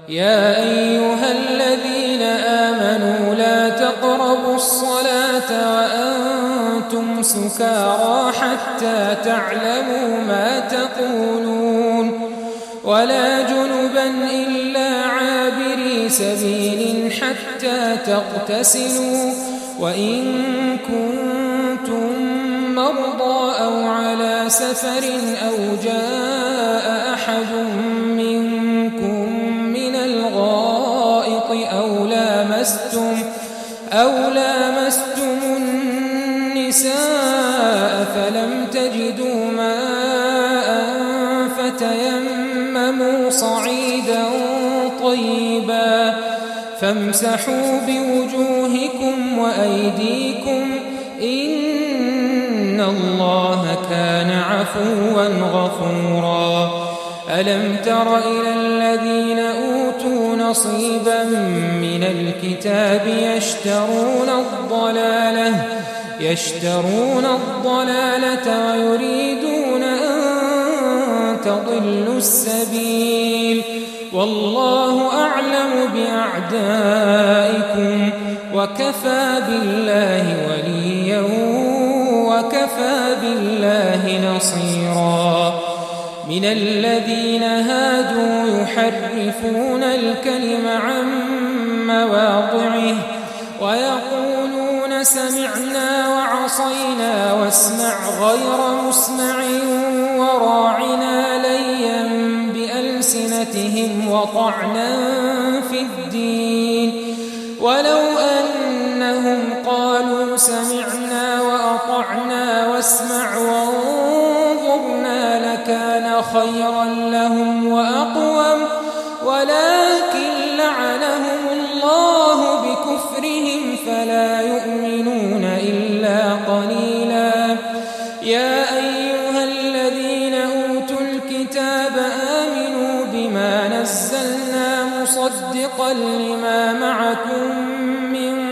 يا أيها الذين آمنوا لا تقربوا الصلاة وأنتم سكارى حتى تعلموا ما تقولون ولا جنبا إلا عابري سبيل حتى تغتسلوا وإن كنتم مرضى أو على سفر أو جاء أحد منكم من الغائط أو لامستم النساء فلم تجدوا ماء فتيمموا صعيدا طيبا فامسحوا بوجوهكم وأيديكم إن الله كان عفوا غفورا ألم تر إلى الذين أوتوا نصيبا من الكتاب يشترون الضلالة ويريدون أن تضلوا السبيل والله أعلم بأعدائكم وكفى بالله وليا وكفى بالله نصيرا من الذين هادوا يحرفون الكلم عن مواضعه ويقولون سمعنا وعصينا واسمع غير مسمع وراعنا ليا بألسنتهم وطعنا في الدين ولو أنهم قالوا سمعنا وأطعنا واسمع وانظرنا لكان خيرا لهم وأقوم ولكن لعنهم الله بكفرهم فلا يؤمنون إلا قليلا يا أيها الذين أوتوا الكتاب آمنوا بما نزلنا مصدقا لما معكم من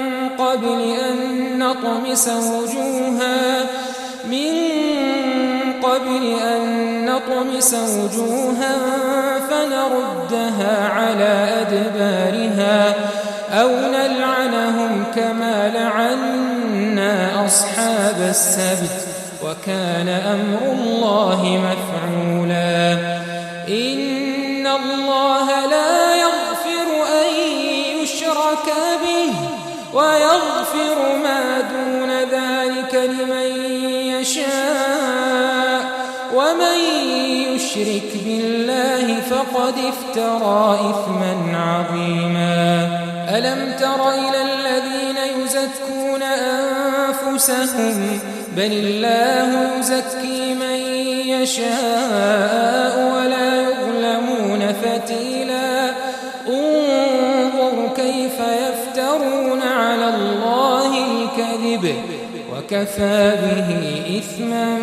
قبل أن نطمس وجوها فنردها على أدبارها أو نلعنهم كما لعنا أصحاب السبت وكان أمر الله مفعولا إن الله لا يغفر أن يشرك به ويغفر ما دون ذلك لمن يشاء ومن يشرك بالله فقد افترى إثما عظيما ألم تر إلى الذين يزكون أنفسهم بل الله يزكي من يشاء ولا يظلمون فتيلا انظر كيف يفترون على الله الكذب وكفى به إثما